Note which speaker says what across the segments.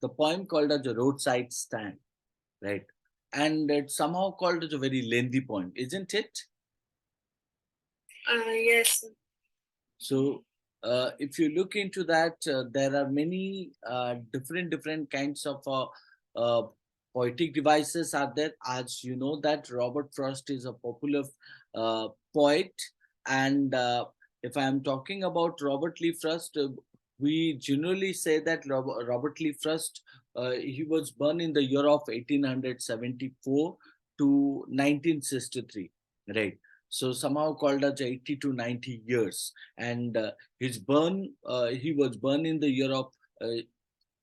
Speaker 1: the poem called as A Roadside Stand, right? And it's somehow called as a very lengthy poem, isn't it?
Speaker 2: Yes.
Speaker 1: So, if you look into that, there are many different kinds of uh, poetic devices are there. As you know, that Robert Frost is a popular poet, and if I am talking about Robert Lee Frost, we generally say that Robert Lee Frost, he was born in the year of 1874 to 1963, right? So somehow called as 80 to 90 years, and he was born in the year of uh,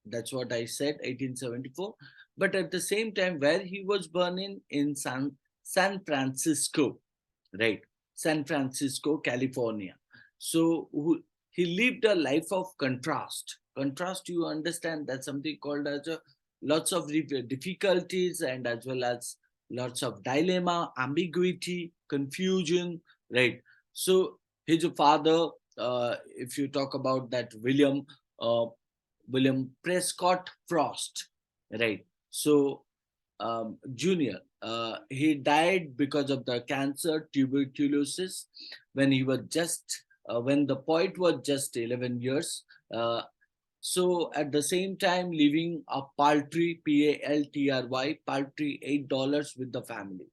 Speaker 1: that's what I said, 1874. But at the same time, where he was born in San Francisco, right? San Francisco, California. So he lived a life of contrast. Contrast, you understand, that's something called as a lots of difficulties, and as well as lots of dilemma, ambiguity, confusion, right? So his father, if you talk about that uh, William Prescott Frost, right? So Junior. He died because of the cancer, tuberculosis, when he was just when the poet was just 11 years. Uh, so at the same time, living a paltry paltry $8 with the family,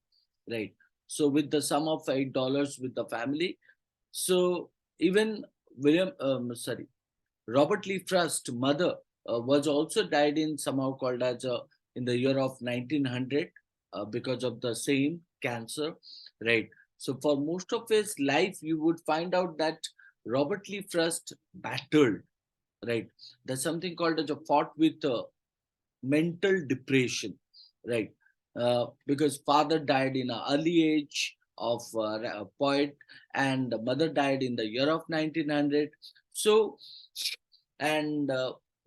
Speaker 1: right? So with the sum of $8 with the family, so even Robert Lee Frost's mother was also died in somehow called as in the year of 1900 because of the same cancer, right? So for most of his life, you would find out that Robert Lee Frost battled, right? There's something called as a fought with mental depression, right? Because father died in an early age of a poet, and the mother died in the year of 1900. So, and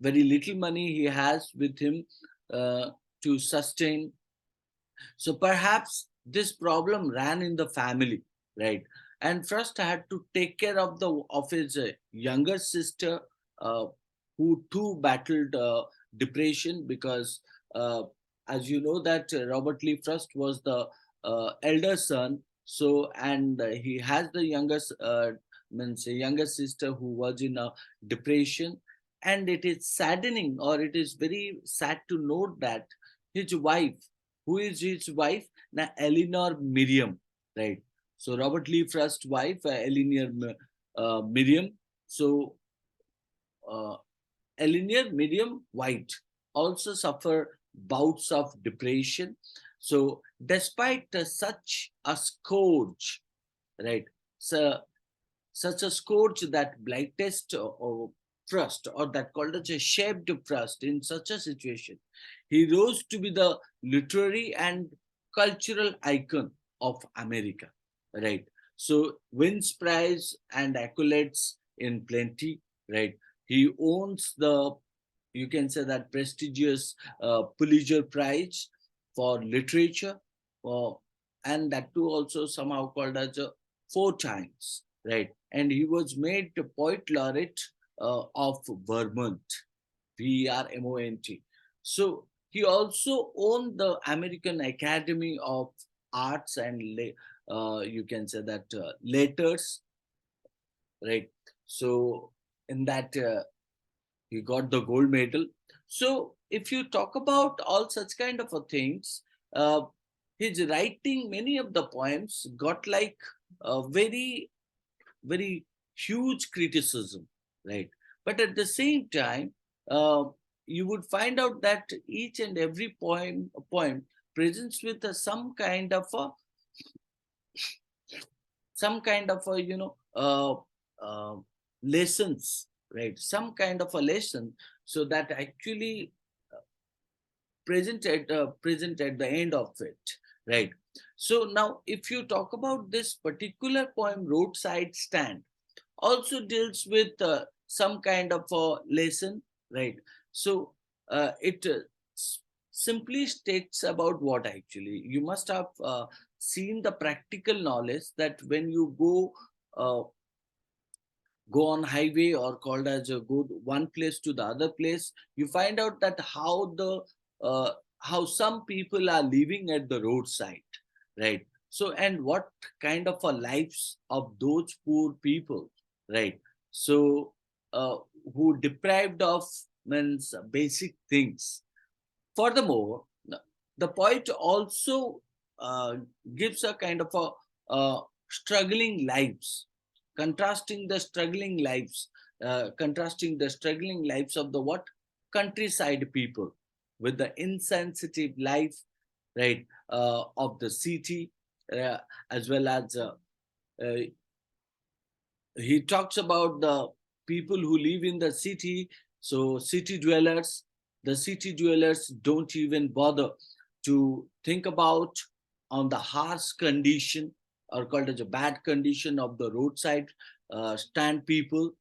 Speaker 1: very little money he has with him uh, to sustain. So perhaps this problem ran in the family, right? And first had to take care of the of his younger sister, uh, who too battled depression because, uh, as you know, that Robert Lee Frost was the elder son. So and he has the youngest means a younger sister who was in a depression, and it is saddening, or it is very sad to note that his wife, who is his wife? Now, Eleanor Miriam, right? So Robert Lee Frost's wife, Eleanor Miriam. So uh, Eleanor Miriam White also suffer bouts of depression. So despite such a scourge, right? So such a scourge that blightest or trust, or that called as a shaped trust in such a situation, he rose to be the literary and cultural icon of America, right? So wins prize and accolades in plenty, right? He owns the, you can say that, prestigious Pulitzer Prize for literature, uh, and that too also somehow called as a 4 times, right? And he was made the poet laureate of Vermont, Vermont. So he also owned the American Academy of Arts and you can say that letters, right? So in that he got the gold medal. So if you talk about all such kind of things, uh, his writing, many of the poems got like a very huge criticism, right? But at the same time, uh, you would find out that each and every poem presents with some kind of a lessons, right? Some kind of a lesson, so that actually present at the end of it, right? So now if you talk about this particular poem, Roadside Stand, also deals with some kind of a lesson, right? So it simply states about what actually you must have seen the practical knowledge, that when you go uh, go on highway or called as a go one place to the other place, you find out that uh, how some people are living at the roadside, right? So and what kind of a lives of those poor people, right? So uh, who deprived of means basic things. Furthermore, the poet also uh, gives a kind of a struggling lives, contrasting the struggling lives of the what countryside people with the insensitive life, right, of the city, uh, as well as uh, he talks about the people who live in the city. So the city dwellers don't even bother to think about on the harsh condition or called as a bad condition of the roadside stand people.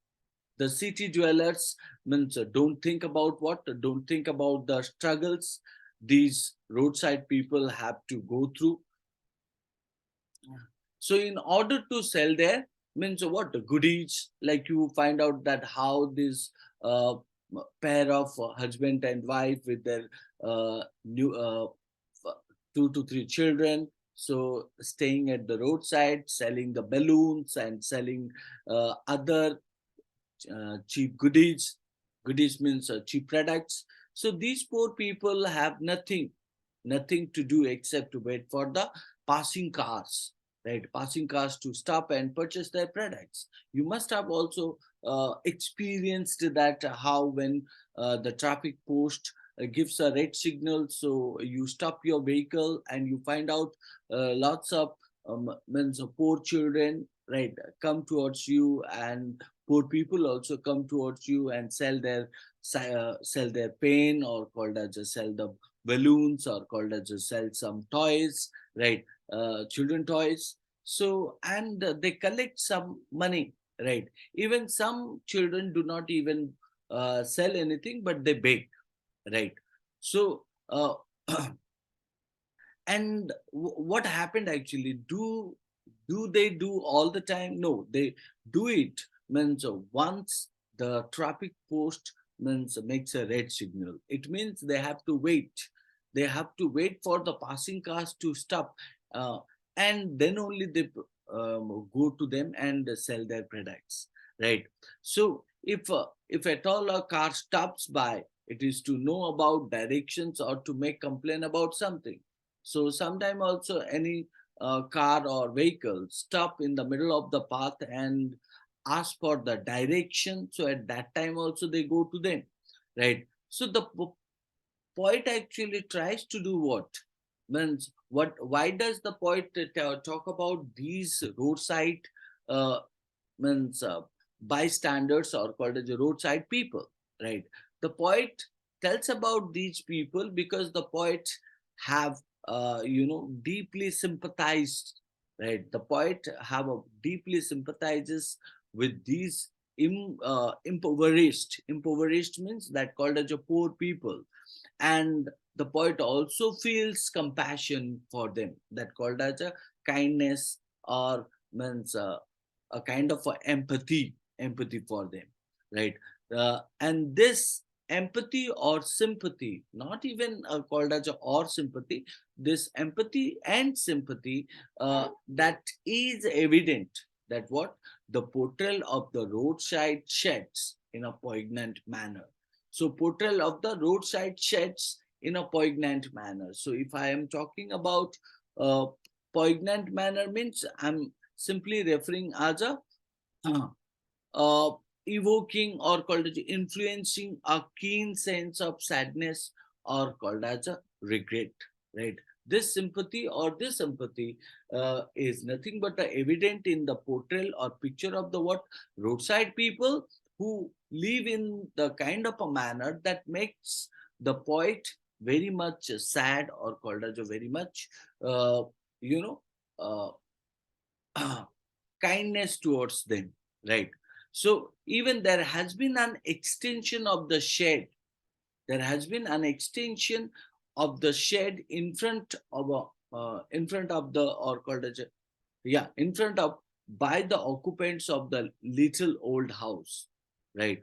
Speaker 1: The city dwellers means don't think about the struggles these roadside people have to go through. So in order to sell there means what goodies, like you find out that how this uh, pair of husband and wife with their new 2 to 3 children, so staying at the roadside selling the balloons and selling other cheap goodies. Goodies means cheap products. So these poor people have nothing to do except to wait for the passing cars, right? Passing cars to stop and purchase their products. You must have also experienced that how when the traffic post gives a red signal, so you stop your vehicle and you find out lots of means poor children, right, come towards you, and poor people also come towards you and sell their pain, or called as a sell the balloons, or called as a sell some toys, right, children toys. So and they collect some money, right? Even some children do not even sell anything, but they beg, right? So and what happened actually, do they do all the time? No, they do it means once the traffic post means makes a red signal, it means they have to wait for the passing cars to stop, uh, and then only they go to them and sell their products, right? So if at all a car stops by, it is to know about directions or to make complaint about something. So sometime also any car or vehicle stop in the middle of the path and ask for the direction. So at that time also they go to them, right? So the poet actually tries to do what? Means what? Why does the poet talk about these roadside uh, means bystanders, or called as the roadside people, right? The poet tells about these people because the poet have deeply sympathized, right? The poet have a deeply sympathizes with these impoverished means that called as a poor people. And the poet also feels compassion for them, that called as a kindness, or means a kind of a empathy for them, right? And this empathy or sympathy, not even called as a or sympathy, this empathy and sympathy, that is evident, that what the portrayal of the roadside sheds in a poignant manner. So portrayal of the roadside sheds in a poignant manner. So if I am talking about uh, poignant manner, means I'm simply referring as a uh, evoking, or called as influencing a keen sense of sadness, or called as a regret, right? This sympathy or this empathy is nothing but evident in the portrayal or picture of the what roadside people who live in the kind of a manner that makes the poet very much sad, or called as a very much uh, you know uh, kindness towards them, right? So even there has been an extension of the shed. There has been an extension of the shed in front of in front of the, or called as a, yeah, in front of by the occupants of the little old house, right?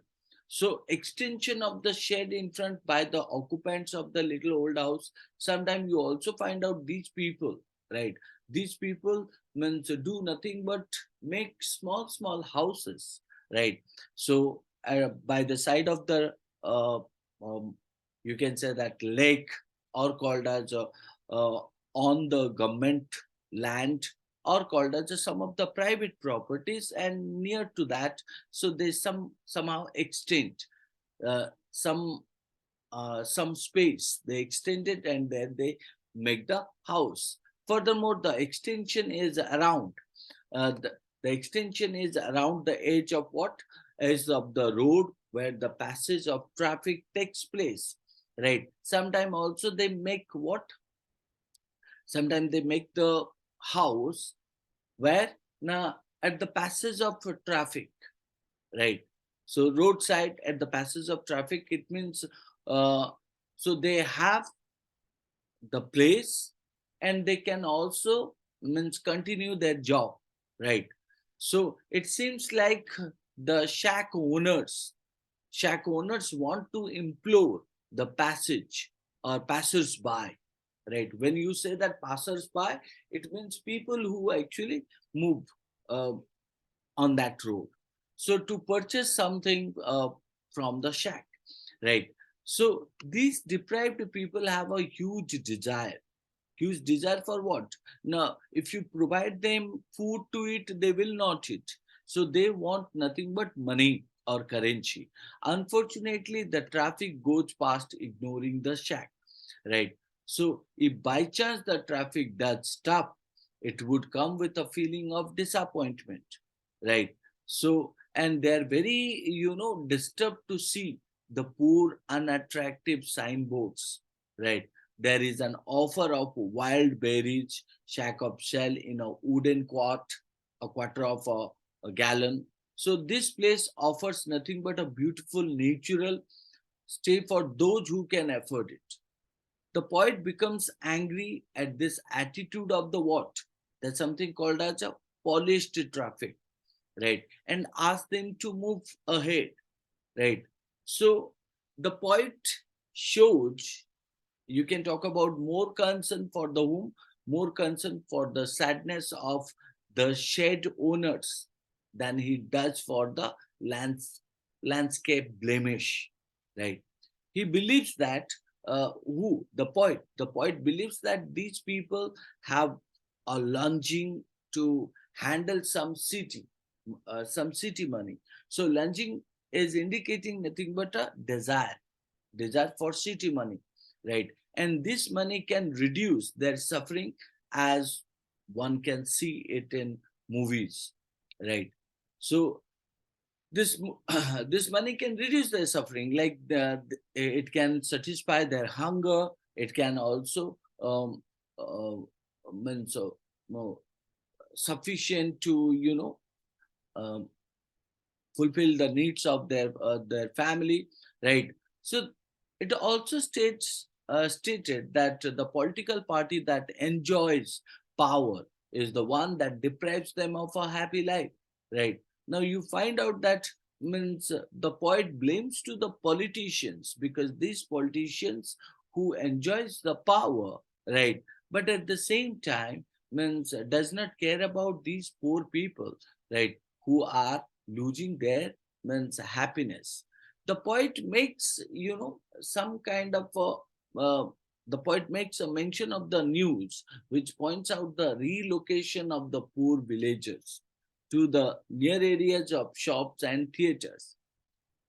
Speaker 1: So extension of the shed in front by the occupants of the little old house. Sometimes you also find out these people, right? These people means do nothing but make small small houses, right? So by the side of the uh, um, you can say that lake, or called as uh, on the government land, or called as some of the private properties, and near to that, so they somehow extend some space, they extend it, and then they make the house. Furthermore, the extension is around the extension is around the edge of what is of the road where the passage of traffic takes place, right? Sometimes also they make what, sometimes they make the house where now at the passage of traffic, right? So roadside at the passage of traffic, it means uh, so they have the place, and they can also means continue their job, right? So it seems like the shack owners want to implore the passage or passers-by, right? When you say that passers-by, it means people who actually move uh, on that road, so to purchase something from the shack, right? So these deprived people have a huge desire for what? Now if you provide them food to eat, they will not eat, so they want nothing but money or currency. Unfortunately, the traffic goes past ignoring the shack, right? So if by chance the traffic does stop, it would come with a feeling of disappointment, right? So and they're very disturbed to see the poor unattractive signboards, right? There is an offer of wild berries, shack of shell in a wooden a quarter of a gallon. So this place offers nothing but a beautiful natural stay for those who can afford it. The poet becomes angry at this attitude of the what? That's something called as a polished traffic, right? And asks them to move ahead, right? So the poet shows, you can talk about more concern for the whom, more concern for the sadness of the shed owners than he does for the landscape blemish, right? He believes that who the poet believes that these people have a longing to handle some city money. So lunging is indicating nothing but a desire for city money, right? And this money can reduce their suffering, as one can see it in movies, right? So this money can reduce their suffering, like it can satisfy their hunger. It can also uh, mean so no, sufficient to um, fulfill the needs of their family, right? So it also stated that the political party that enjoys power is the one that deprives them of a happy life, right? Now you find out that means the poet blames to the politicians, because these politicians who enjoys the power, right, but at the same time means does not care about these poor people, right, who are losing their means happiness. The poet makes some kind of the poet makes a mention of the news which points out the relocation of the poor villagers to the near areas of shops and theaters.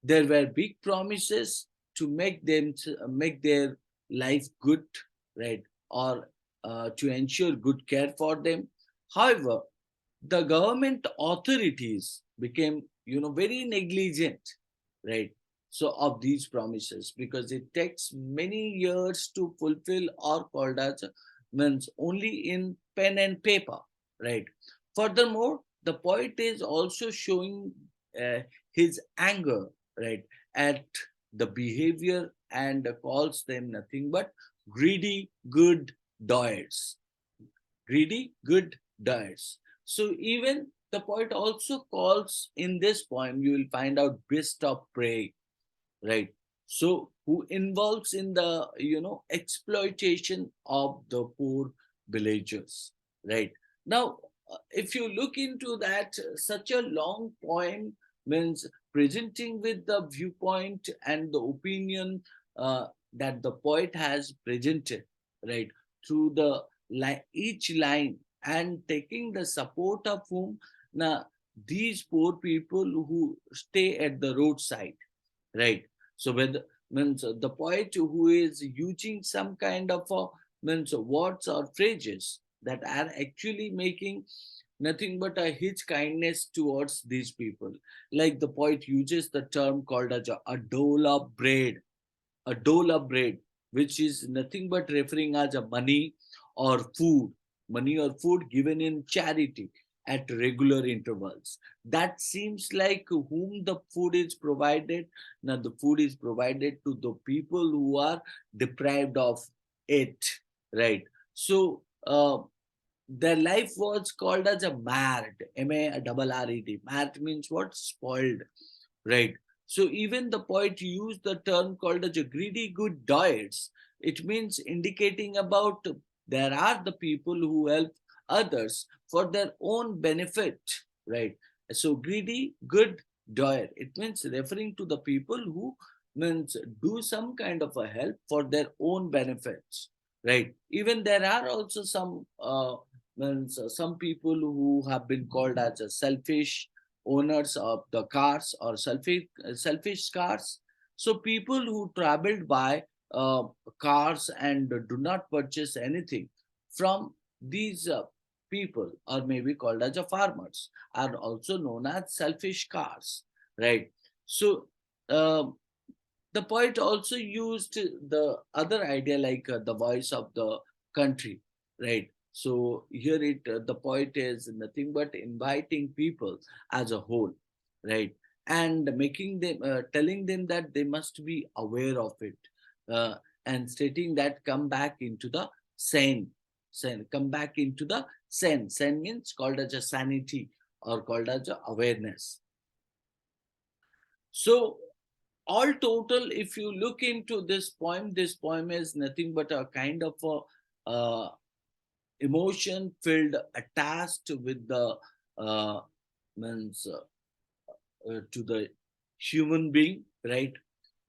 Speaker 1: There were big promises to make their life good, right, or to ensure good care for them. However, the government authorities became very negligent, right, so of these promises, because it takes many years to fulfill, or called as means only in pen and paper, right? Furthermore, the poet is also showing uh, his anger, right, at the behavior, and calls them nothing but greedy good doers, greedy good diets. So even The poet also calls in this poem, you will find out beast of prey, right? So who involves in the exploitation of the poor villagers, right? Now if you look into that, such a long poem means presenting with the viewpoint and the opinion uh, that the poet has presented, right, through the each line, and taking the support of whom, now these poor people who stay at the roadside, right? So whether means the poet who is using some kind of means words or phrases that are actually making nothing but his kindness towards these people. Like the poet uses the term called as a dole of bread, a dole of bread, which is nothing but referring as a money or food given in charity at regular intervals. That seems like whom the food is provided. Now, the food is provided to the people who are deprived of it, right? So, their life was called as a mad, M-A-R-R-E-D. Mad means what? Spoiled, right? So even the poet used the term called as a greedy good diets. It means indicating about there are the people who help others for their own benefit, right? So greedy good diet, it means referring to the people who means do some kind of a help for their own benefits, right? Even there are also some means some people who have been called as a selfish owners of the cars, or selfish cars. So people who traveled by cars and do not purchase anything from these people, or maybe called as a farmers, are also known as selfish cars, right? So um the poet also used the other idea like the voice of the country, right? So here the poet is nothing but inviting people as a whole, right, and making them telling them that they must be aware of it, uh, and stating that come back into the sen come back into the sen means called as a sanity, or called as a awareness. So all total, if you look into this poem is nothing but a kind of a emotion filled, attached with the uh, means to the human being, right?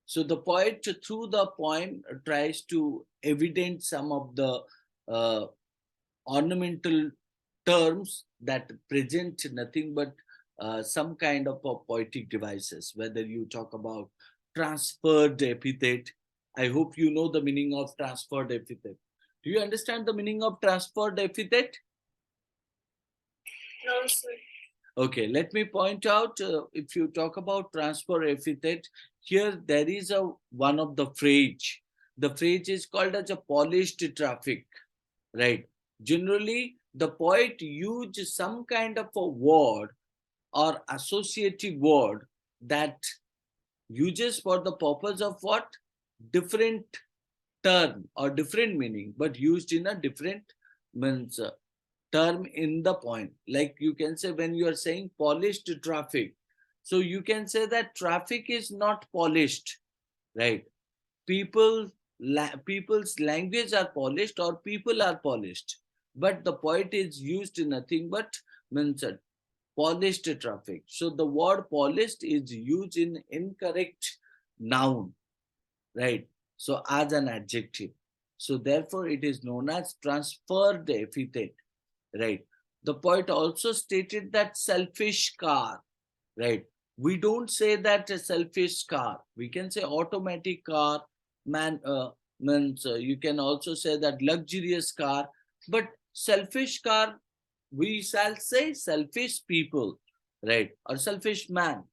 Speaker 1: So the poet through the poem tries to evidence some of the uh, ornamental terms that present nothing but some kind of poetic devices. Whether you talk about transferred epithet, I hope you know the meaning of transferred epithet. Do you understand the meaning of transferred epithet?
Speaker 2: No, sir.
Speaker 1: Okay, let me point out, if you talk about transfer epithet, here there is a one of the phrase. The phrase is called as a polished traffic, right? Generally, the poet used some kind of a word or associative word that uses for the purpose of what? Different term or different meaning, but used in a different means term in the point. Like you can say when you are saying polished traffic, so you can say that traffic is not polished, right? People people's language are polished, or people are polished, but the poet is used in nothing but means polished traffic. So the word polished is used in incorrect noun, right? So as an adjective. So therefore it is known as transferred epithet, right? The poet also stated that selfish car, right? We don't say that a selfish car, we can say automatic car, man means you can also say that luxurious car, but selfish car, we shall say selfish people, right, or selfish man.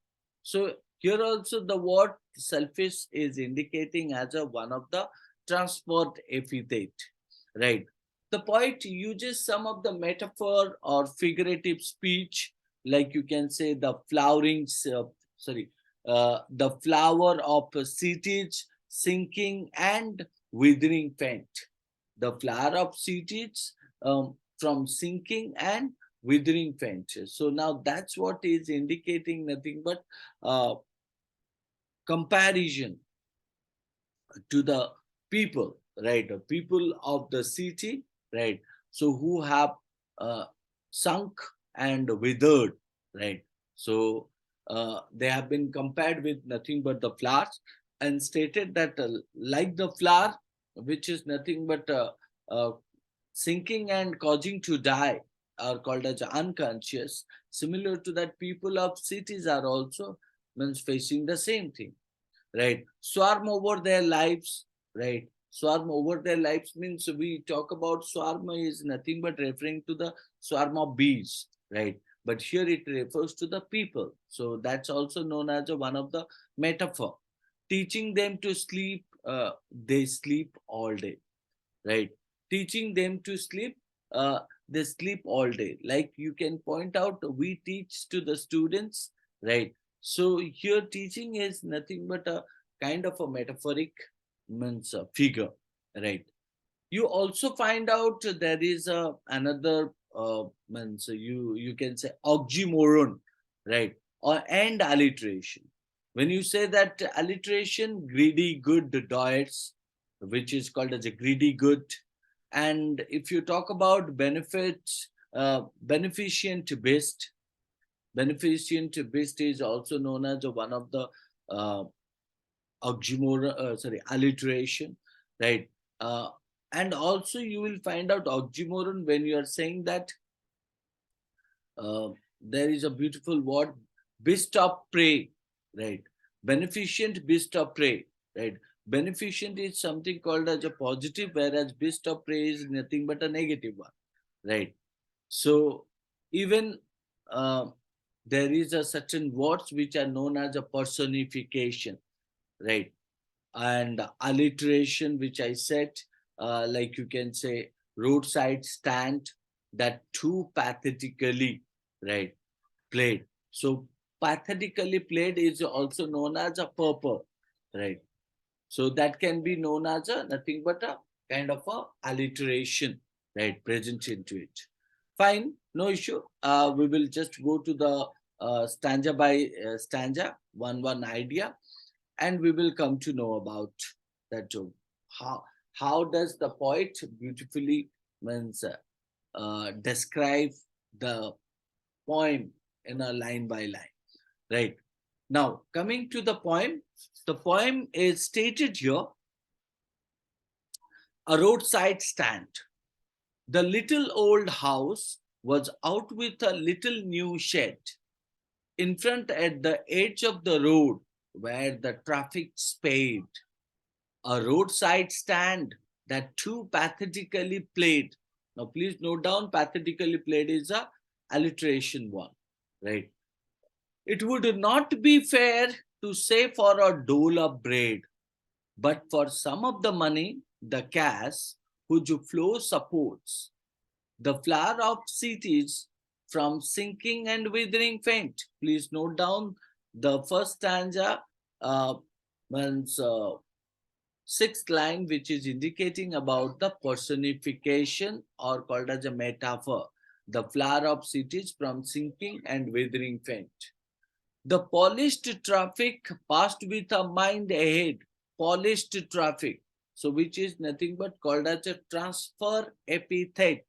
Speaker 1: So here also the word selfish is indicating as a one of the transport epithet, right? The poet uses some of the metaphor or figurative speech, like you can say the sorry the flower of cities sinking and withering faint. The flower of cities from sinking and withering fences. So now that's what is indicating nothing but uh, comparison to the people, right? The people of the city, right? So who have uh, sunk and withered, right? So they have been compared with nothing but the flowers, and stated that like the flower, which is nothing but uh, sinking and causing to die, are called as unconscious. Similar to that, people of cities are also means facing the same thing, right? Swarm over their lives, right? Swarm over their lives means, we talk about swarm is nothing but referring to the swarm of bees, right? But here it refers to the people. So that's also known as one of the metaphor. Teaching them to sleep, they sleep all day, right? Teaching them to sleep, uh, they sleep all day. Like you can point out, we teach to the students, right? So here teaching is nothing but a kind of a metaphoric means a figure, right? You also find out there is another means you can say oxymoron, right? Or and alliteration. When you say that alliteration, greedy good diets, which is called as a greedy good. And if you talk about benefits, beneficent beast, beneficent beast is also known as one of the uh, oxymoron, sorry, alliteration, right? Uh, and also you will find out oxymoron when you are saying that uh, there is a beautiful word, beast of prey, right? Beneficent beast of prey, right? Beneficent is something called as a positive, whereas beast of prey is nothing but a negative one, right? So even uh, there is a certain words which are known as a personification, right? And alliteration, which I said, like you can say roadside stand, that too pathetically, right, played. So pathetically played is also known as a purpose, right? So that can be known as a nothing but a kind of a alliteration, right, present into it. Fine, no issue. We will just go to the stanza by stanza, one idea, and we will come to know about that too. How does the poet beautifully means describe the poem in a line by line, right? Now coming to the poem is stated here: a roadside stand. The little old house was out with a little new shed in front at the edge of the road where the traffic sped. A roadside stand that too pathetically played. Now, please note down, pathetically played is a alliteration one, right? It would not be fair to say for a dole of bread, but for some of the money, the cash, which flow supports the flower of cities from sinking and withering faint. Please note down the first stanza means sixth line, which is indicating about the personification or called as a metaphor, the flower of cities from sinking and withering faint. The polished traffic passed with a mind ahead. Polished traffic, so which is nothing but called as a transfer epithet,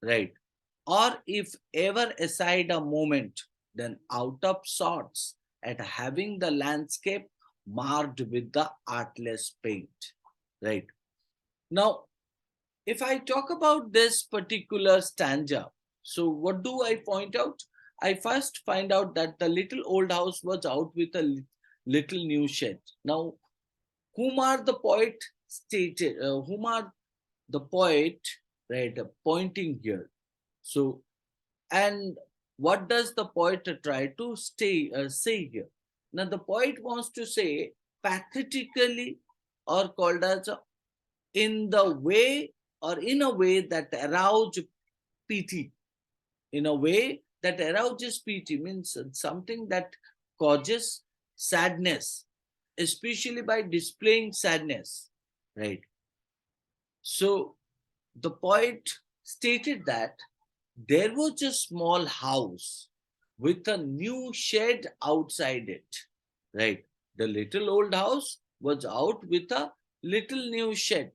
Speaker 1: right? Or if ever aside a moment, then out of sorts at having the landscape marked with the artless paint, right? Now, if I talk about this particular stanza, so what do I point out? I first find out that the little old house was out with a little new shed. Now, whom are the poet stated? Whom are the poet, right? Pointing here. So, and what does the poet try to say here? Now, the poet wants to say pathetically, or called as in the way, or in a way that arouse pity. In a way that arouses pity means something that causes sadness, especially by displaying sadness, right? So the poet stated that there was a small house with a new shed outside it. Right. The little old house was out with a little new shed.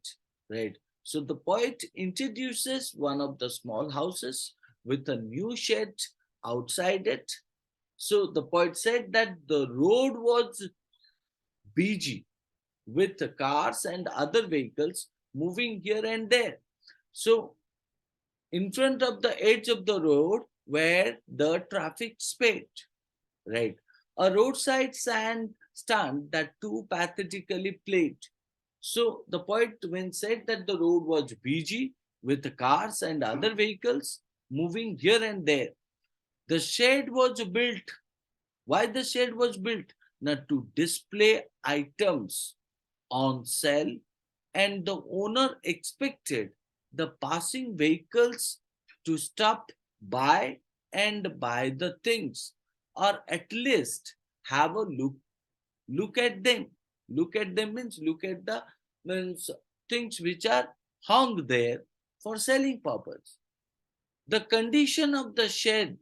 Speaker 1: Right. So the poet introduces one of the small houses with a new shed outside it. So the poet said that the road was busy with cars and other vehicles moving here and there. So in front of the edge of the road where the traffic sped, right? A roadside stand that too pathetically played. So the poet when said that the road was busy with cars and other vehicles moving here and there. The shed was built. Why the shed was built? Not to display items on sale, and the owner expected the passing vehicles to stop by and buy the things, or at least have a look at them. Look at them means look at the means things which are hung there for selling purpose. The condition of the shed,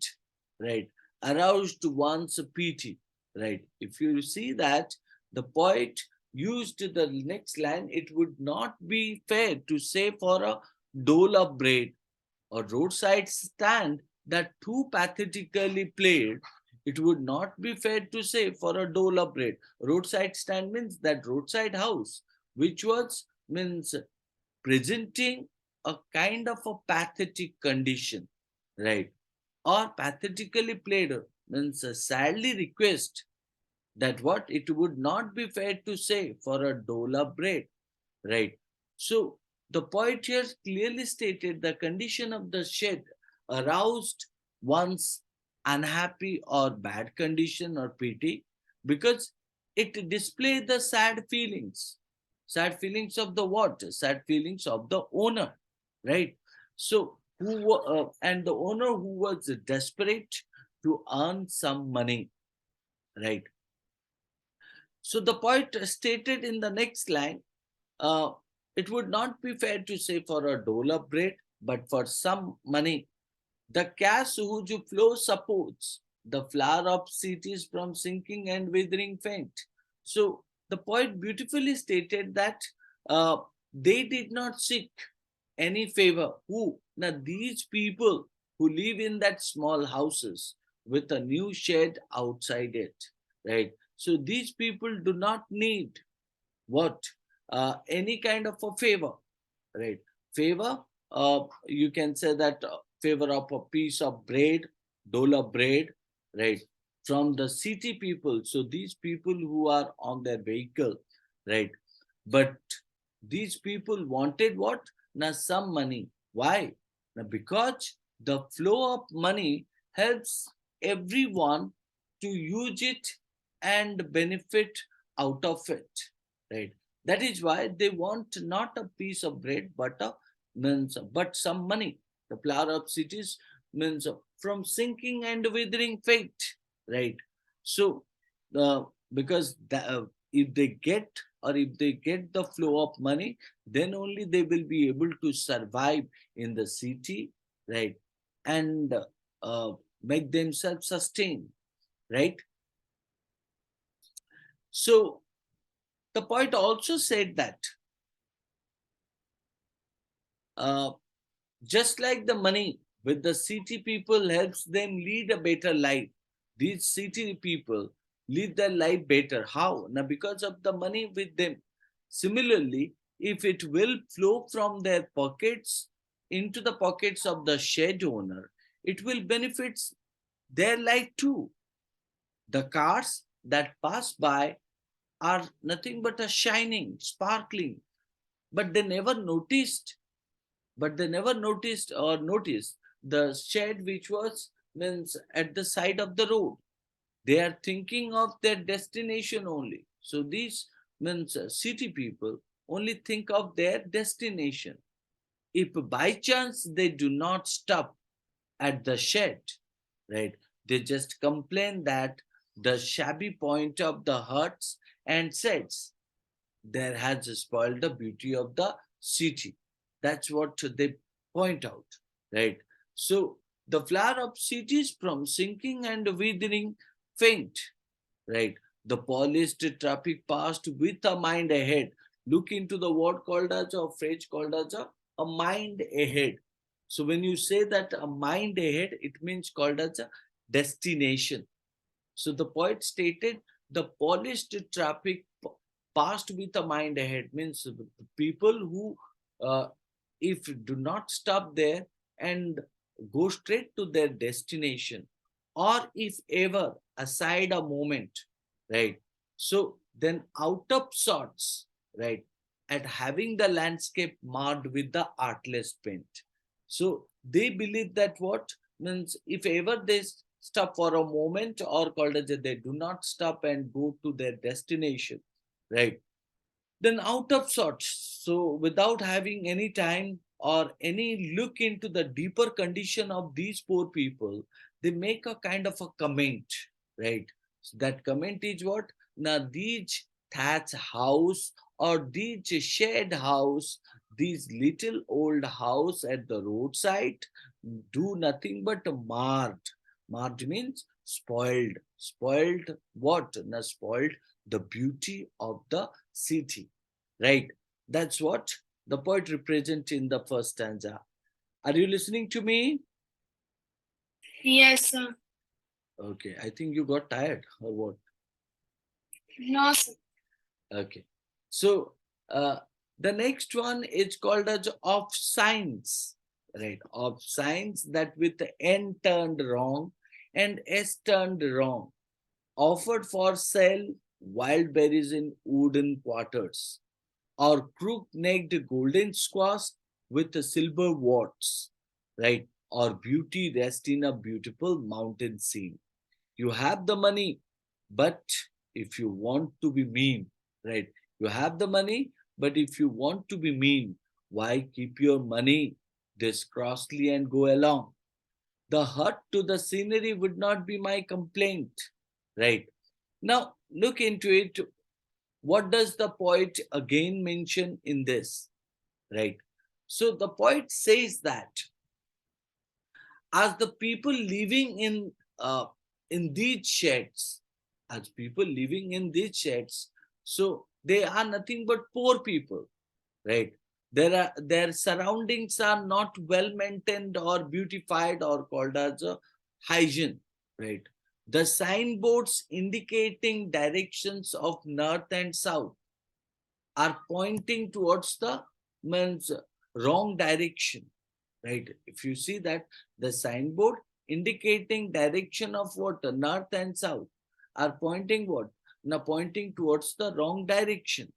Speaker 1: right, aroused one's pity, right. If you see that the poet used the next line, it would not be fair to say for a dole of bread or roadside stand that too pathetically played. It would not be fair to say for a dole of bread. Roadside stand means that roadside house, which was means presenting a kind of a pathetic condition, right? Or pathetically played means sadly request that what it would not be fair to say for a dole of bread, right? So the poet here clearly stated the condition of the shed aroused one's unhappy or bad condition or pity, because it displayed the sad feelings of the what? Sad feelings of the owner, right? So and the owner who was desperate to earn some money, right? So the poet stated in the next line, uh, it would not be fair to say for a dole of bread, but for some money. The cash whose flow supports the flower of cities from sinking and withering faint. So the poet beautifully stated that uh, they did not seek any favor. Who? Now these people who live in that small houses with a new shed outside it, right? So these people do not need what? Any kind of a favor, right? Favor, you can say that favor of a piece of bread, dole of bread, right? From the city people. So these people who are on their vehicle, right? But these people wanted what? Now some money. Why? Now because the flow of money helps everyone to use it and benefit out of it, right? That is why they want not a piece of bread, but some money. The flower of cities means from sinking and withering fate, right? So, because if they get if they get the flow of money, then only they will be able to survive in the city, right? And uh, make themselves sustain, right? So the poet also said that uh, just like the money with the city people helps them lead a better life, these city people lead their life better. How? Now, because of the money with them. Similarly, if it will flow from their pockets into the pockets of the shed owner, it will benefit their life too. The cars that pass by are nothing but a shining, sparkling, but they never noticed the shed which was means at the side of the road. They are thinking of their destination only. So these means city people only think of their destination. If by chance they do not stop at the shed, right, they just complain that the shabby point of the huts and sheds there has spoiled the beauty of the city. That's what they point out, right? So the flower of cities from sinking and withering faint, right? The polished traffic passed with a mind ahead. Look into the word called as a phrase called as a mind ahead. So when you say that a mind ahead, it means called as a destination. So the poet stated the polished traffic passed with a mind ahead, means the people who, uh, if do not stop there and go straight to their destination, or if ever aside a moment, right? So then out of sorts, right, at having the landscape marred with the artless paint. So they believe that what means, if ever they stop for a moment, or called as they do not stop and go to their destination, right, then out of sorts. So without having any time or any look into the deeper condition of these poor people, they make a kind of a comment, right? So that comment is what? Now these thatch house or these shed house, these little old house at the roadside do nothing but marred. Marred means spoiled. Spoiled what? Now spoiled the beauty of the city, right? That's what the poet represents in the first stanza. Are you listening to me?
Speaker 2: Yes, sir.
Speaker 1: Okay, I think you got tired or what?
Speaker 2: No, sir.
Speaker 1: Okay, so uh, the next one is called as of science, right? Of science, that with the n turned wrong and s turned wrong, offered for sale wild berries in wooden quarters, or crook-necked golden squash with the silver warts, right? Or beauty rest in a beautiful mountain scene. You have the money, but if you want to be mean, right? You have the money, but if you want to be mean, why keep your money this costly and go along? The hurt to the scenery would not be my complaint, right? Now look into it. What does the poet again mention in this, right? So the poet says that as the people living uh, in these sheds, as people living in these sheds, so they are nothing but poor people, right? Their surroundings are not well maintained or beautified or called as a hygiene, right? The signboards indicating directions of north and south are pointing towards the means wrong direction, right? If you see that the signboard indicating direction of what, north and south, are pointing what? Now pointing towards the wrong direction.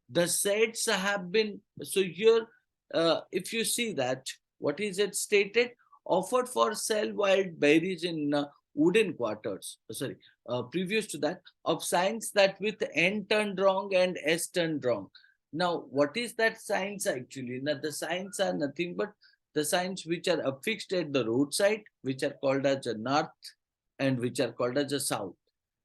Speaker 1: The sets have been, so here, if you see that, what is it stated? Offered for sale wild berries in wooden quarters, sorry, previous to that, of signs that with n turned wrong and s turned wrong. Now what is that signs actually? Now the signs are nothing but the signs which are affixed at the roadside, which are called as a north and which are called as a south.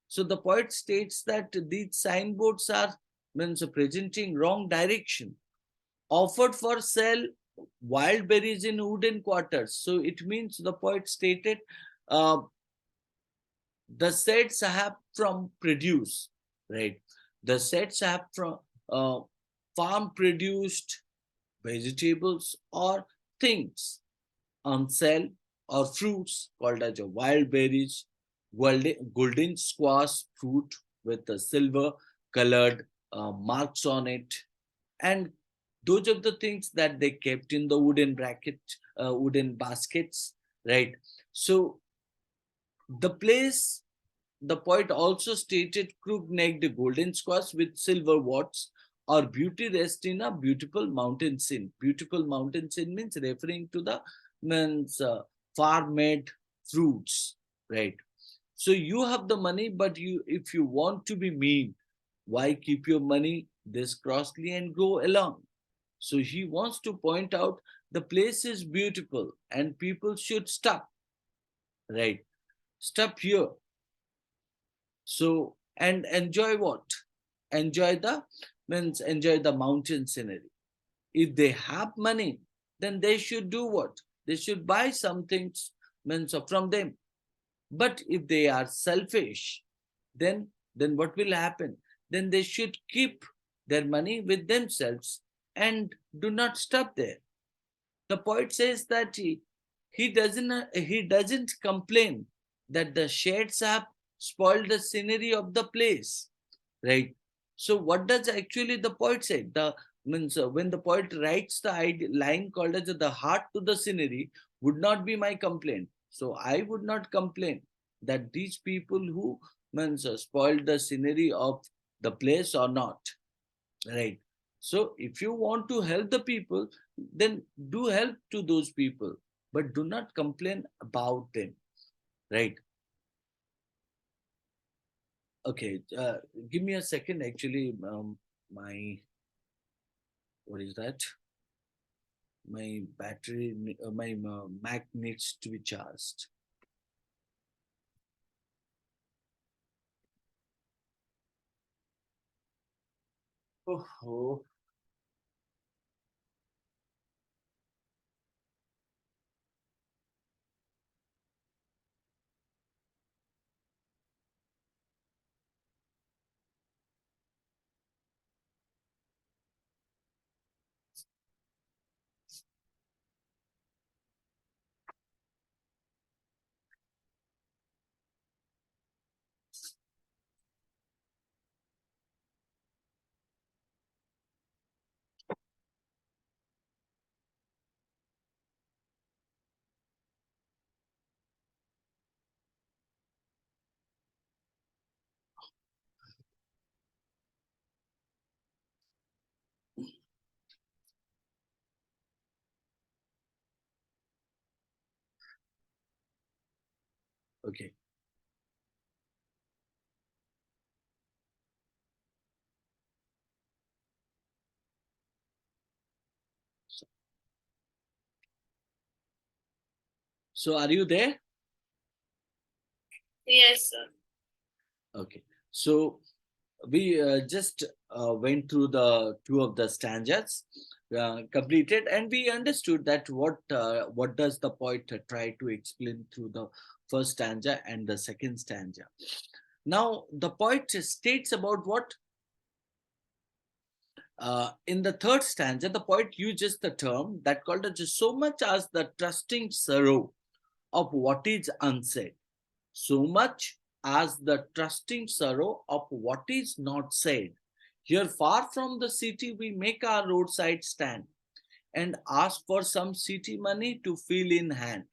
Speaker 1: So the poet states that these signboards are means presenting wrong direction. Offered for sale wild berries in wooden quarters. So it means the poet stated uh, the sets have from produce, right? The sets have from uh, farm produced vegetables or things on sale, or fruits called as a wild berries, golden squash fruit with the silver colored marks on it, and those are the things that they kept in the wooden bracket, wooden baskets, right? So the place, the poet also stated crook-necked golden squash with silver warts, or beauty rest in a beautiful mountain scene. Beautiful mountain scene means referring to the means farm-made fruits, right? So you have the money, but you, if you want to be mean, why keep your money this costly and go along? So he wants to point out the place is beautiful and people should stop, right? Stop here. So, and enjoy what? Enjoy the means enjoy the mountain scenery. If they have money, then they should do what? They should buy some things means from them. But if they are selfish, then what will happen? Then they should keep their money with themselves and do not stop there. The poet says that he doesn't complain that the shades have spoiled the scenery of the place, right? So what does actually the poet say? The means when the poet writes the line called as the heart to the scenery would not be my complaint. So I would not complain that these people who means spoiled the scenery of the place or not, right? So if you want to help the people, then do help to those people, but do not complain about them, right? Okay, give me a second. Actually, my what is that? My battery, my Mac needs to be charged. Oh, oh. Okay. So are you there?
Speaker 2: Yes, sir.
Speaker 1: Okay. So we just went through the two of the stanzas completed, and we understood that what does the poet try to explain through the first stanza and the second stanza. Now the poet states about what in the third stanza the poet uses the term that called as so much as the trusting sorrow of what is unsaid, so much as the trusting sorrow of what is not said. Here, far from the city, we make our roadside stand and ask for some city money to fill in hand,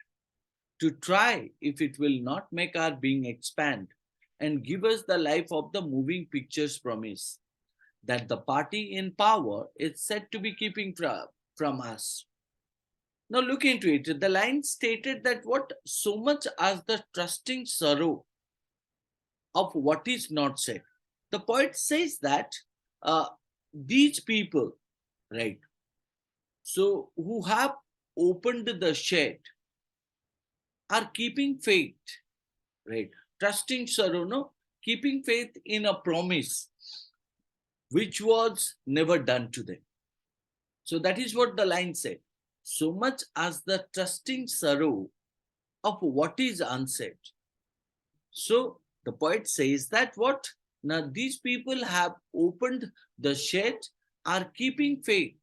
Speaker 1: to try if it will not make our being expand and give us the life of the moving pictures promise that the party in power is said to be keeping from us. Now look into it. The line stated that what so much as the trusting sorrow of what is not said. The poet says that uh, these people, right, so who have opened the shed are keeping faith, right, trusting sorrow, no, keeping faith in a promise which was never done to them. So that is what the line said. So much as the trusting sorrow of what is unsaid. So the poet says that what? Now these people have opened the shed, are keeping faith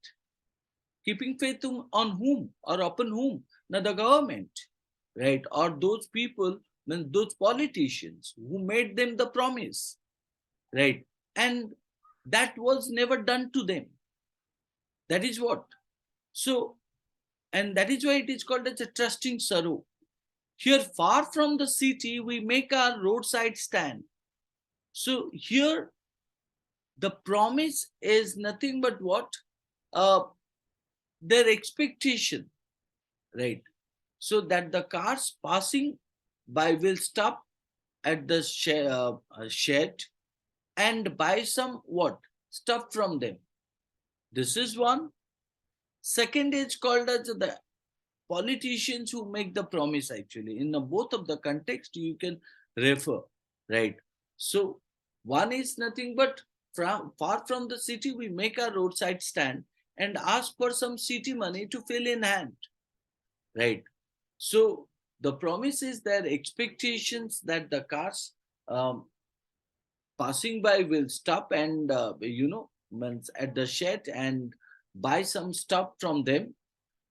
Speaker 1: on whom or upon whom? Now the government, right? Or those people, those politicians who made them the promise, right? And that was never done to them. That is what. So, and that is why it is called as a trusting sorrow. Here, far from the city, we make our roadside stand. So here the promise is nothing but what? Uh, their expectation, right? So that the cars passing by will stop at the shed and buy some what? Stuff from them. This is one. Second is called as the politicians who make the promise actually. In the, both of the context, you can refer, right? So one is nothing but far from the city, we make a roadside stand and ask for some city money to fill in hand, right? So The promise is their expectations that the cars um, passing by will stop and means at the shed and buy some stuff from them.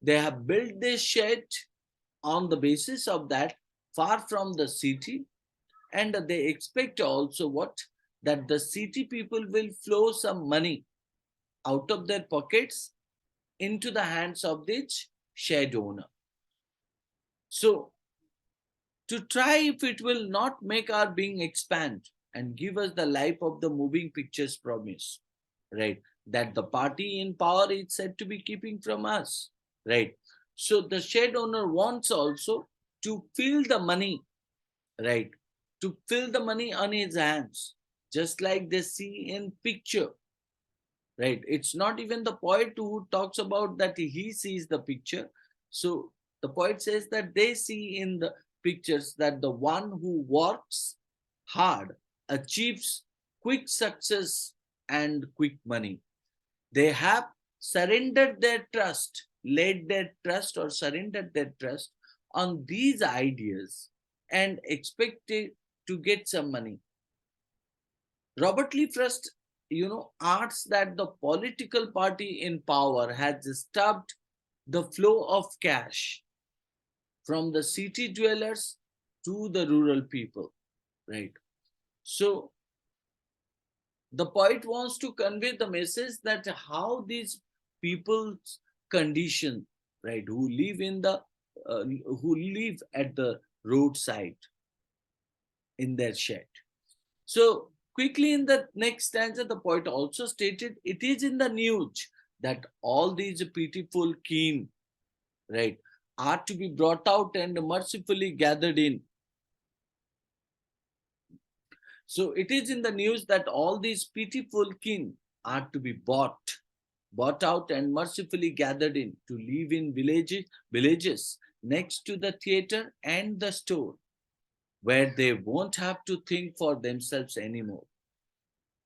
Speaker 1: They have built this shed on the basis of that, far from the city, and they expect also what, that the city people will flow some money out of their pockets into the hands of the shed owner. So to try if it will not make our being expand and give us the life of the moving pictures promise, right, that the party in power is said to be keeping from us, right. So the shed owner wants also to fill the money, right, to fill the money on his hands, just like they see in picture, right. It's not even the poet who talks about that he sees the picture. So the poet says that they see in the pictures that the one who works hard achieves quick success and quick money. They have surrendered their trust, laid their trust or surrendered their trust on these ideas and expected to get some money. Robert Lee Frost, asks that the political party in power has stopped the flow of cash from the city dwellers to the rural people, right? So the poet wants to convey the message that how these people's condition, right, who live at the roadside in their shed. So quickly in the next stanza, the poet also stated, it is in the news that all these pitiful keen, right, are to be brought out and mercifully gathered in. So it is in the news that all these pitiful kin are to be bought out and mercifully gathered in to live in villages next to the theater and the store, where they won't have to think for themselves anymore.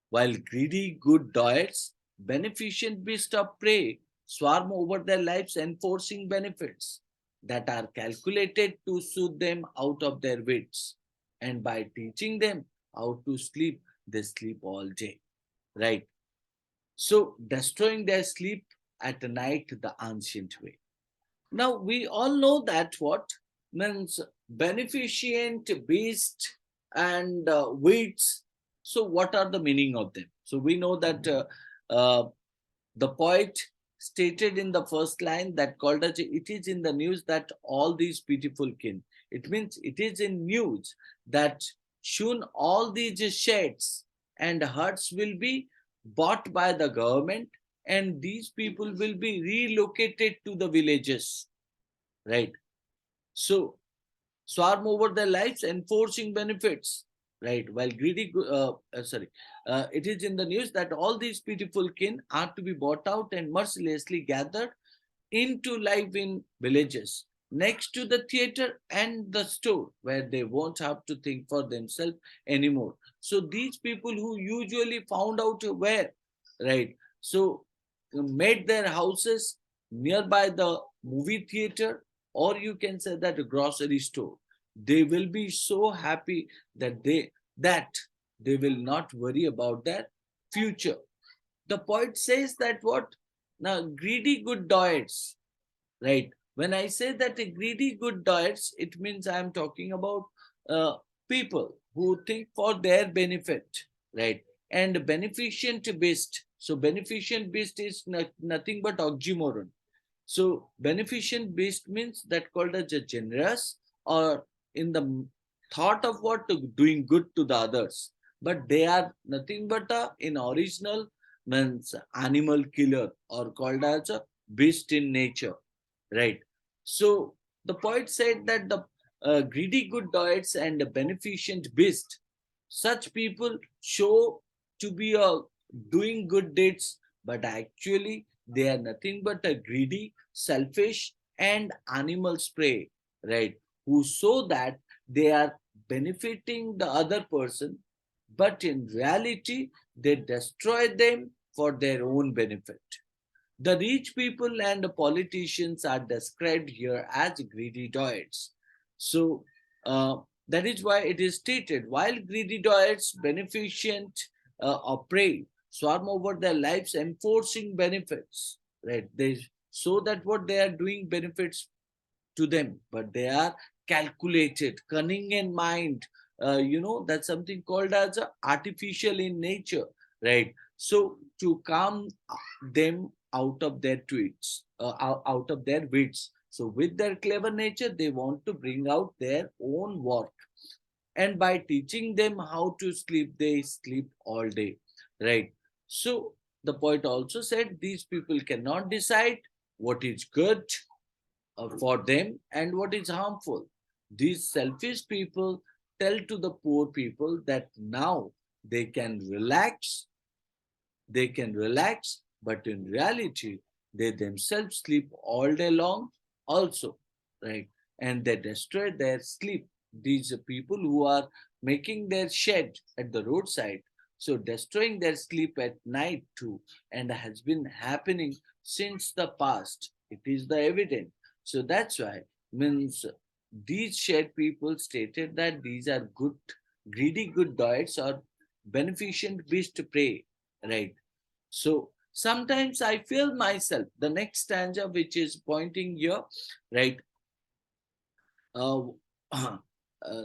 Speaker 1: While greedy good doers, beneficent beasts of prey, swarm over their lives enforcing benefits that are calculated to soothe them out of their wits. And by teaching them how to sleep, they sleep all day. Right? So destroying their sleep at night the ancient way. Now we all know that what means beneficent, beast, and weeds. So what are the meaning of them? So we know that uh, the poet stated in the first line that called as it is in the news that all these beautiful kin. It means it is in news that soon all these sheds and huts will be bought by the government, and these people will be relocated to the villages, right? So swarm over their lives, enforcing benefits, right? While it is in the news that all these beautiful kin are to be bought out and mercilessly gathered into life in villages next to the theater and the store, where they won't have to think for themselves anymore. So these people who usually found out where, right, so made their houses nearby the movie theater, or you can say that a grocery store, they will be so happy that they will not worry about their future. The poet says that what, now greedy good diets, right? When I say that a greedy good diets, it means I am talking about uh, people who think for their benefit, right? And beneficent beast. So beneficent beast is nothing but oxymoron. So beneficent beast means that called as a generous, or in the thought of what, doing good to the others, but they are nothing but a in original means animal killer, or called as a beast in nature, right? So the poet said that the greedy good diets and the beneficent beast, such people show to be doing good deeds, but actually they are nothing but a greedy, selfish, and animal prey, right? Who show that they are benefiting the other person, but in reality they destroy them for their own benefit. The rich people and the politicians are described here as greedy doers. So uh, that is why it is stated, while greedy diets, beneficent or prey, swarm over their lives, enforcing benefits. Right? They so that what they are doing benefits to them, but they are calculated, cunning in mind. That's something called as artificial in nature, right? So to calm them out of their tweets, out of their wits. So with their clever nature, they want to bring out their own work, and by teaching them how to sleep, they sleep all day, right? So the poet also said these people cannot decide what is good for them and what is harmful. These selfish people tell to the poor people that now they can relax, but in reality, they themselves sleep all day long also, right? And they destroy their sleep. These are people who are making their shed at the roadside, so destroying their sleep at night too, and has been happening since the past. It is the evident. So that's why means these shed people stated that these are good, greedy good diets or beneficent beast to prey, right? So sometimes I feel myself, the next stanza which is pointing here, right? Uh,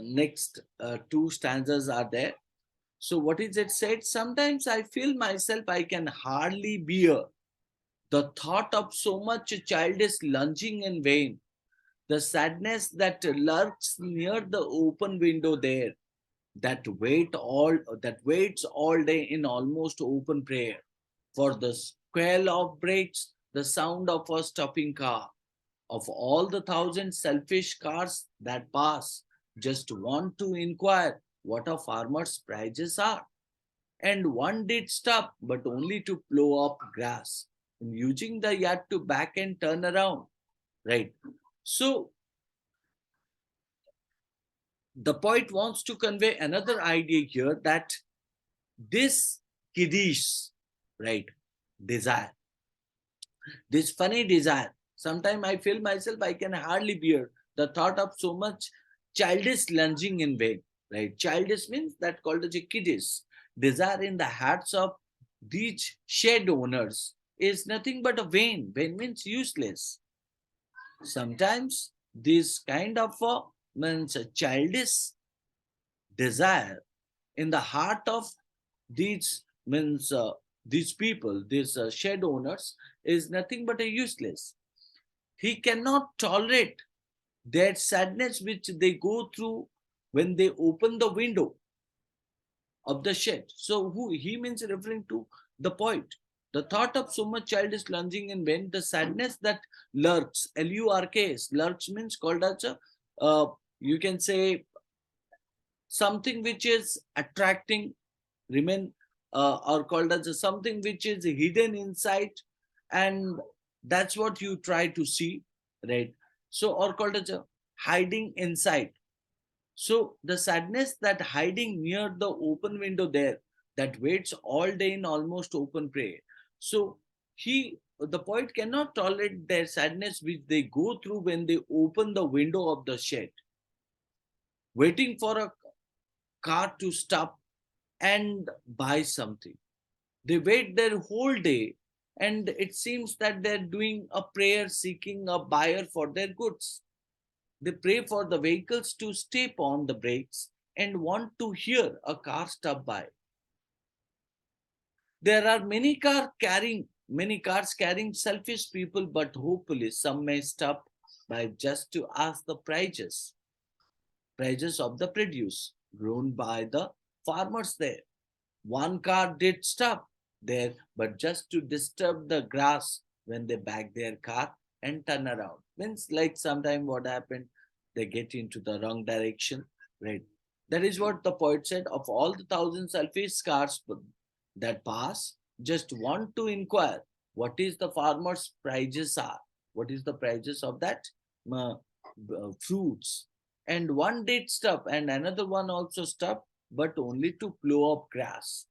Speaker 1: Next two stanzas are there. So what is it said? Sometimes I feel myself I can hardly bear the thought of so much childish lunging in vain, the sadness that lurks near the open window there, that waits all day in almost open prayer for the squeal of brakes, the sound of a stopping car, of all the thousand selfish cars that pass, just want to inquire what a farmer's prices are. And one did stop, but only to plow up grass, and using the yard to back and turn around. Right. So the poet wants to convey another idea here that this kiddish, right, desire, this funny desire. Sometimes I feel myself I can hardly bear the thought of so much childish lunging in vain. Right? Childish means that called as a kiddish. Desire in the hearts of these shed owners is nothing but a vain. Vain means useless. Sometimes this kind of means a childish desire in the heart of these means these people, these shed owners, is nothing but a useless. He cannot tolerate that sadness which they go through when they open the window of the shed. So who he means referring to the poet. The thought of so much childish lunging in vain, the sadness that lurks, lurks, lurks means called as a, you can say something which is attracting, remain or called as a something which is hidden inside, and that's what you try to see, right? So or called as a hiding inside. So the sadness that hiding near the open window there, that waits all day in almost open prey. So the poet cannot tolerate their sadness which they go through when they open the window of the shed, waiting for a car to stop and buy something. They wait their whole day, and it seems that they're doing a prayer seeking a buyer for their goods. They pray for the vehicles to step on the brakes and want to hear a car stop by. There are many cars carrying selfish people, but hopefully some may stop by just to ask the prices of the produce grown by the farmers there. One car did stop there, but just to disturb the grass when they back their car and turn around. Means like sometime what happened, they get into the wrong direction, right? That is what the poet said. Of all the thousand selfish cars that pass, just want to inquire what is the farmer's prices are. What is the prices of that fruits? And one did stop, and another one also stopped, but only to plow up grass,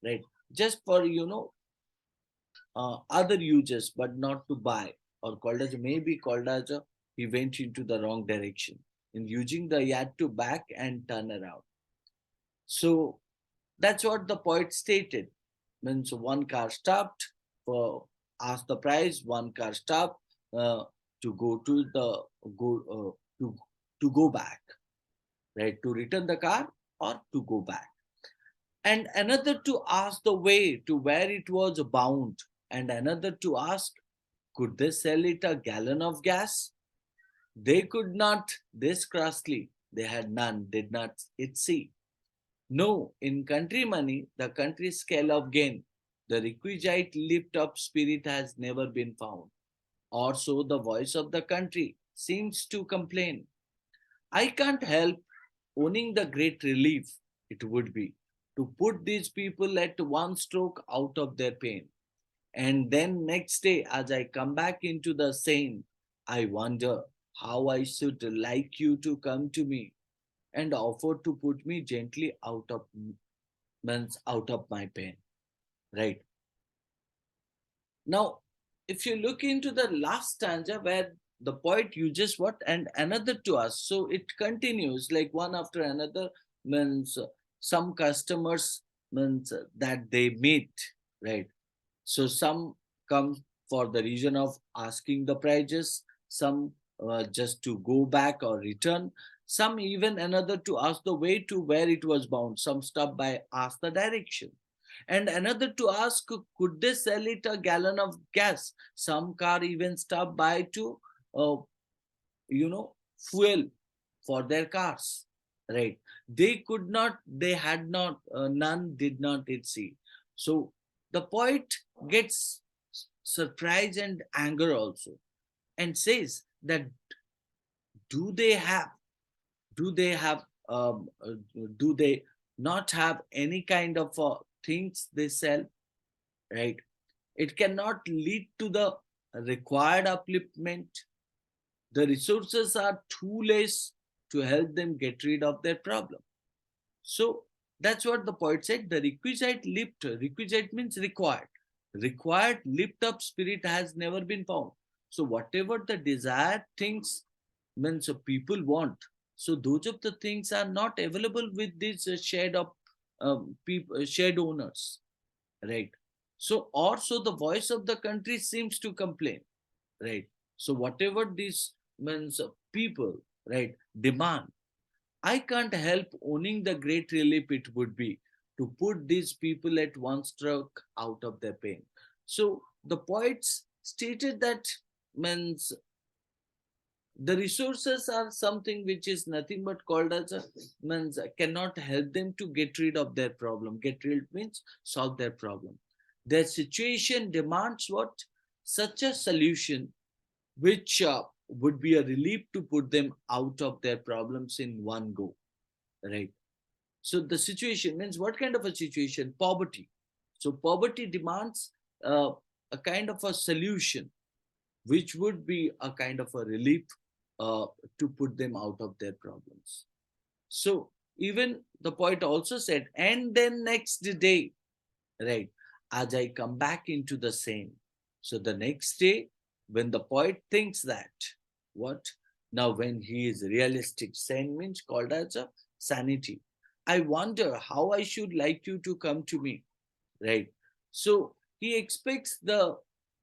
Speaker 1: right? Just for other uses, but not to buy, or called as maybe called as a, he went into the wrong direction. in using the yet to back and turn around. So that's what the poet stated. Means one car stopped for ask the price. One car stopped uh, to go to the go to go back, right? To return the car or to go back, and another to ask the way to where it was bound, and another to ask, could they sell it a gallon of gas? They could not. This costly. They had none. Did not it see? No, in country money, the country scale of gain, the requisite lift up spirit has never been found. Or so the voice of the country seems to complain. I can't help owning the great relief it would be to put these people at one stroke out of their pain. And then next day, as I come back into the same, I wonder how I should like you to come to me and offer to put me gently out of my pain, right? Now, if you look into the last stanza where the poet uses what and another to us, so it continues like one after another. Means some customers means that they meet, right? So some come for the reason of asking the prices, some just to go back or return, some even another to ask the way to where it was bound, some stop by ask the direction, and another to ask could they sell it a gallon of gas. Some car even stop by to uh, fuel for their cars, right? They could not, they had not, none did not it see. So the poet gets surprise and anger also, and says that do they have do they have do they not have any kind of things they sell, right? It cannot lead to the required upliftment. The resources are too less to help them get rid of their problem. So that's what the poet said. The requisite lift, requisite means required. Required lift up spirit has never been found. So whatever the desired things means people want. So those of the things are not available with this shared of people, shared owners, right? So also the voice of the country seems to complain, right? So whatever these means people, right, demand, I can't help owning the great relief it would be to put these people at one stroke out of their pain. So the poets stated that means the resources are something which is nothing but called as a means cannot help them to get rid of their problem. Get rid means solve their problem. Their situation demands what? Such a solution which would be a relief to put them out of their problems in one go, right? So the situation means what kind of a situation? Poverty. So poverty demands uh, a kind of a solution which would be a kind of a relief uh, to put them out of their problems. So even the poet also said, and then next day, right, as I come back into the same. So the next day, when the poet thinks that, what? Now, when he is realistic, sane means called as a sanity. I wonder how I should like you to come to me, right? So he expects the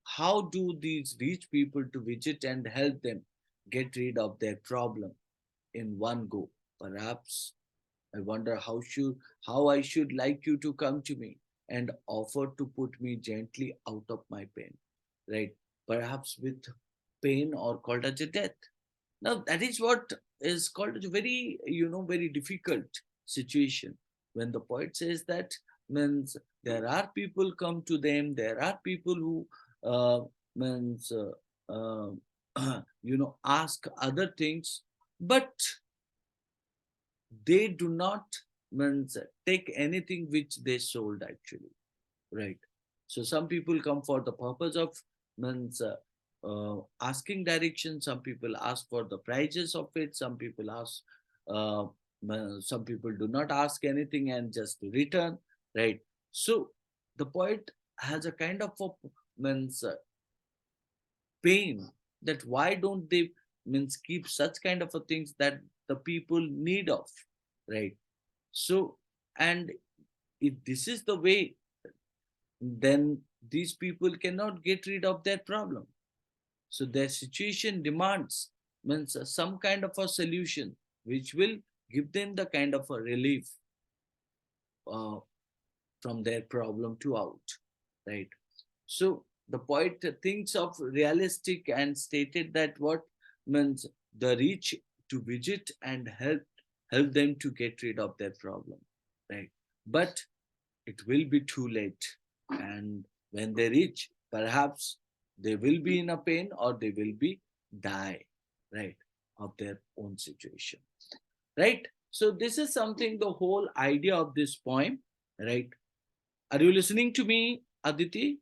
Speaker 1: how do these rich people to visit and help them get rid of their problem in one go. Perhaps I wonder how I should like you to come to me and offer to put me gently out of my pain, right? Perhaps with pain or called as a death. Now that is what is called a very very difficult situation when the poet says that means there are people come to them, there are people who means ask other things, but they do not means take anything which they sold actually, right? So some people come for the purpose of means asking direction, some people ask for the prices of it, some people ask uh, some people do not ask anything and just return, right? So the poet has a kind of a means pain that why don't they means keep such kind of a things that the people need of, right? So, and if this is the way, then these people cannot get rid of their problem. So their situation demands means some kind of a solution which will give them the kind of a relief uh, from their problem to out, right? So the poet thinks of realistic and stated that what means the rich to visit and help them to get rid of their problem, right? But it will be too late, and when they reach, perhaps they will be in a pain or they will be die, right, of their own situation, right? So this is something the whole idea of this poem, right? Are you listening to me, Aditi?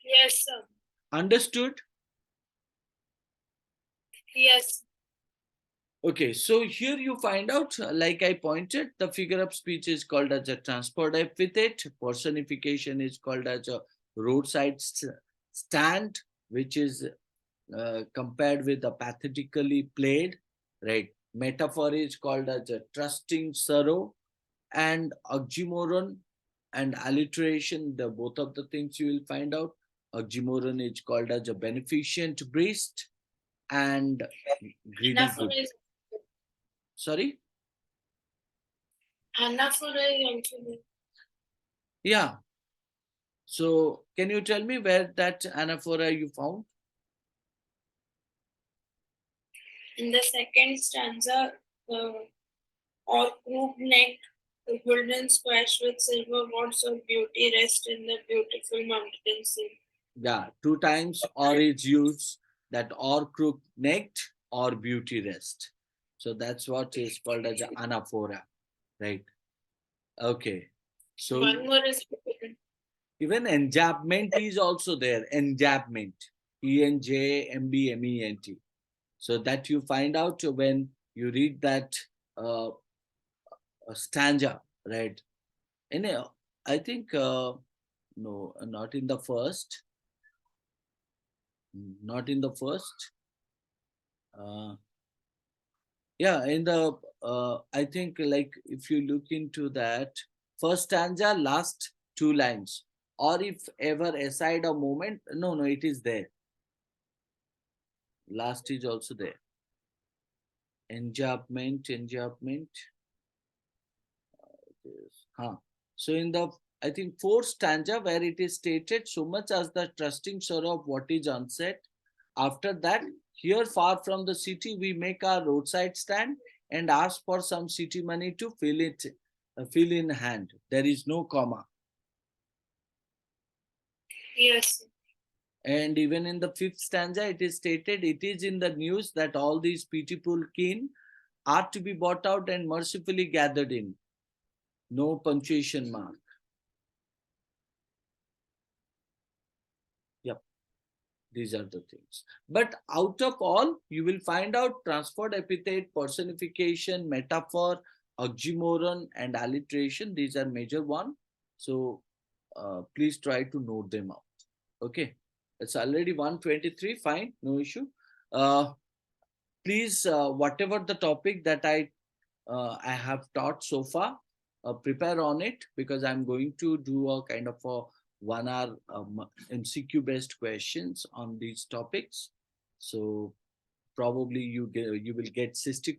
Speaker 2: Yes, sir.
Speaker 1: Understood?
Speaker 2: Yes.
Speaker 1: Okay, so here you find out, like I pointed, the figure of speech is called as a transport epithet. Personification is called as a roadside stand, which is compared with the pathetically played, right? Metaphor is called as a trusting sorrow, and oxymoron and alliteration, the both of the things you will find out. Oxymoron is called as a beneficent breast and greedy good.
Speaker 2: Anaphora is
Speaker 1: Sorry?
Speaker 2: anaphora is also
Speaker 1: Yeah. So can you tell me where that anaphora you found?
Speaker 2: in the second stanza. Or crooked neck, the golden squash with silver words of beauty rest in the beautiful mountain sea.
Speaker 1: Yeah, two times or is used, that or crook necked or beauty rest. So that's what is called as a anaphora, right? Okay. So
Speaker 2: One more is
Speaker 1: even enjambment is also there. Enjambment. Enjambment. So that you find out when you read that uh, stanza, right? And I think, no, not in the first. Not in the first. Uh, yeah, in the, I think like if you look into that, first stanza, last two lines. Or if ever aside a moment, no, it is there. Last is also there. Enjambment. Huh. So in the, I think, fourth stanza where it is stated, so much as the trusting sorrow of what is unsaid. After that, here far from the city, we make our roadside stand and ask for some city money to fill in hand. There is no comma.
Speaker 2: yes.
Speaker 1: And even in the fifth stanza, it is stated, it is in the news that all these pitiful kin are to be bought out and mercifully gathered in. No punctuation mark. Yep, these are the things. But out of all, you will find out transport epithet, personification, metaphor, oxymoron, and alliteration. These are major one. So please try to note them out. Okay, it's already 1:23. Fine, no issue. Uh, Please, whatever the topic that I have taught so far, prepare on it, because I'm going to do a kind of a 1 hour MCQ based questions on these topics. So probably you will get cystic